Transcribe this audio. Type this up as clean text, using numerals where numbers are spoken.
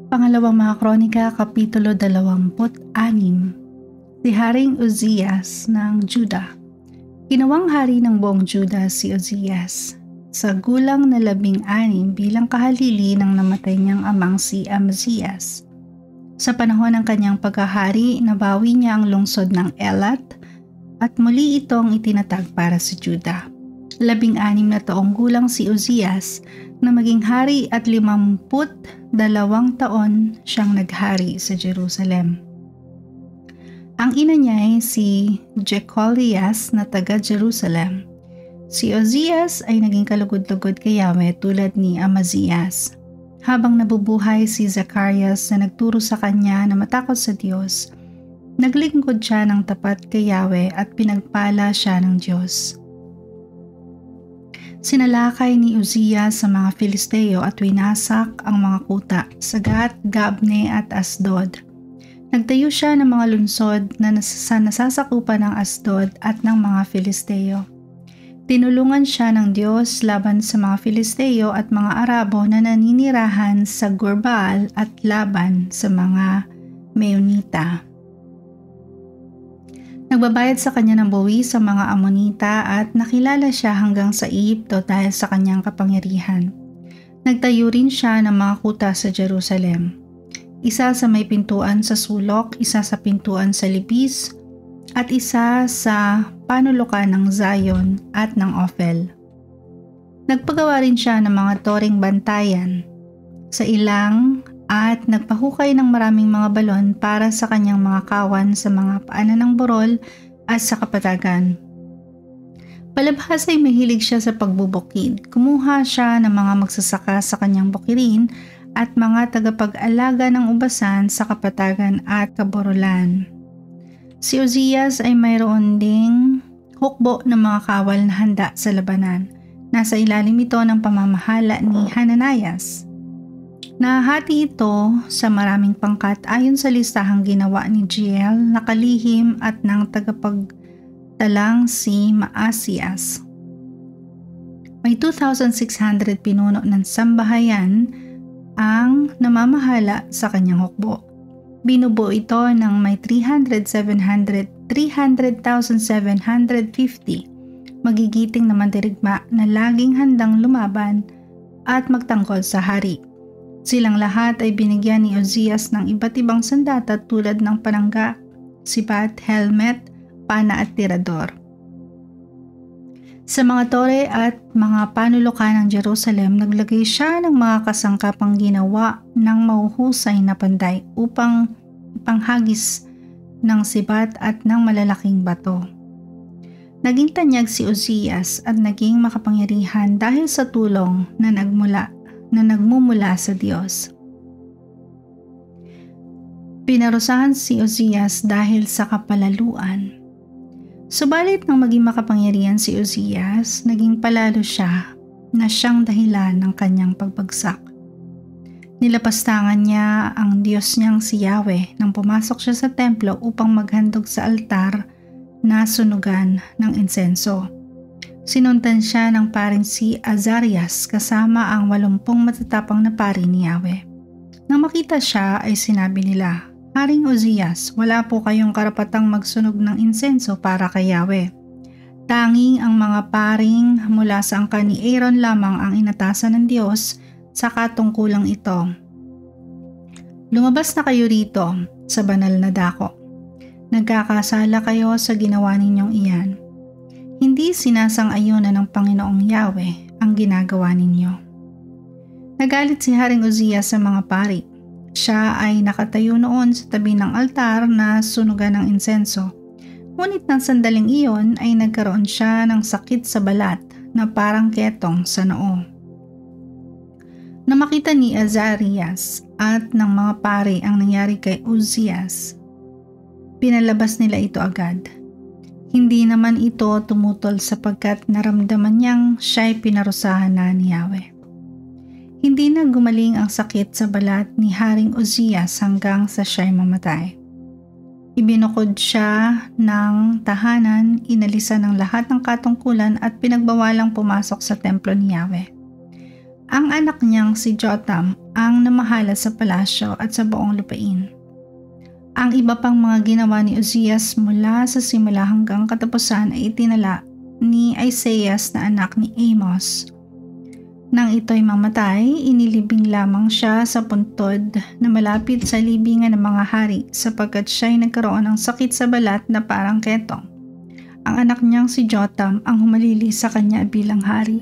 Pangalawang mga Kronika, Kapitulo 26. Si Haring Uzzias ng Juda. Ginawang hari ng buong Juda si Uzzias. Sa gulang na 16 bilang kahalili ng namatay niyang amang si Amazias. Sa panahon ng kanyang pagkahari, nabawi niya ang lungsod ng Elat at muli itong itinatag para sa Juda. 16 na taong gulang si Uzzias na maging hari at 52 taon siyang naghari sa Jerusalem. Ang ina niya ay si Jecolias na taga Jerusalem. Si Uzzias ay naging kalugod-lugod kay Yahweh tulad ni Amazias. Habang nabubuhay si Zacarias na nagturo sa kanya na matakot sa Diyos, naglingkod siya ng tapat kay Yahweh at pinagpala siya ng Diyos. Sinalakay ni Uzzias sa mga Filisteo at winasak ang mga kuta sa Gat, Gabne at Asdod. Nagtayo siya ng mga lungsod na nasasakupan ng Asdod at ng mga Filisteo. Tinulungan siya ng Diyos laban sa mga Filisteo at mga Arabo na naninirahan sa Gurbaal at laban sa mga Meunita. Nagbabayad sa kanya ng buwis sa mga Amonita at nakilala siya hanggang sa Egypto dahil sa kanyang kapangyarihan. Nagtayo rin siya ng mga kuta sa Jerusalem. Isa sa may pintuan sa sulok, isa sa pintuan sa libis, at isa sa panulukan ng Zion at ng Ophel. Nagpagawa rin siya ng mga toreng bantayan sa ilang at nagpahukay ng maraming mga balon para sa kanyang mga kawan sa mga paanan ng burol at sa kapatagan. Palabhas ay mahilig siya sa pagbubukid. Kumuha siya ng mga magsasaka sa kanyang bukirin at mga tagapag-alaga ng ubasan sa kapatagan at kaborolan. Si Uzzias ay mayroon ding hukbo ng mga kawal na handa sa labanan. Nasa ilalim ito ng pamamahala ni Hananias. Nahati ito sa maraming pangkat ayon sa listahang ginawa ni Jeiel na kalihim at ng tagapagtalang si Maasias. May 2,600 pinuno ng sambahayan ang namamahala sa kanyang hukbo. Binubuo ito ng may 300,750 magigiting na mandirigma na laging handang lumaban at magtangkol sa hari. Silang lahat ay binigyan ni Uzzias ng iba't ibang sandata tulad ng panangga, sipat, helmet, pana at tirador. Sa mga tore at mga panulukan ng Jerusalem, naglagay siya ng mga kasangkapang ginawa ng mahuhusay na panday upang ipanghagis ng sibat at ng malalaking bato. Naging tanyag si Uzzias at naging makapangyarihan dahil sa tulong na nagmumula sa Diyos. Pinarusahan si Uzzias dahil sa kapalaluan. Subalit nang maging makapangyarihan si Uzzias, naging palalo siya na siyang dahilan ng kanyang pagbagsak. Nilapastangan niya ang Diyos niyang si Yahweh nang pumasok siya sa templo upang maghandog sa altar na sunugan ng insenso. Sinundan siya ng paring si Azarias kasama ang 80 matatapang na pari ni Yahweh. Nang makita siya ay sinabi nila, "Haring Uzzias, wala po kayong karapatang magsunog ng insenso para kay Yahweh. Tanging ang mga paring mula sa angkan ni Aaron lamang ang inatasan ng Diyos sa katungkulang ito. Lumabas na kayo rito sa banal na dako. Nagkakasala kayo sa ginawa ninyong iyan. Hindi sinasang-ayunan ng Panginoong Yahweh ang ginagawa ninyo." Nagalit si Haring Uzzias sa mga pari. Siya ay nakatayo noon sa tabi ng altar na sunugan ng insenso. Ngunit ng sandaling iyon ay nagkaroon siya ng sakit sa balat na parang ketong sa noo. Na makita ni Azarias at ng mga pari ang nangyari kay Uzzias, pinalabas nila ito agad. Hindi naman ito tumutol sapagkat naramdaman niyang siya'y pinarusahan na ni Yahweh. Hindi na gumaling ang sakit sa balat ni Haring Uzzias hanggang sa siya'y mamatay. Ibinukod siya ng tahanan, inalisan ng lahat ng katungkulan at pinagbawalang pumasok sa templo ni Yahweh. Ang anak niyang si Jotam ang namahala sa palasyo at sa buong lupain. Ang iba pang mga ginawa ni Uzias mula sa simula hanggang katapusan ay itinala ni Isaias na anak ni Amos. Nang ito'y mamatay, inilibing lamang siya sa puntod na malapit sa libingan ng mga hari sapagkat siya'y nagkaroon ng sakit sa balat na parang ketong. Ang anak niyang si Jotam ang humalili sa kanya bilang hari.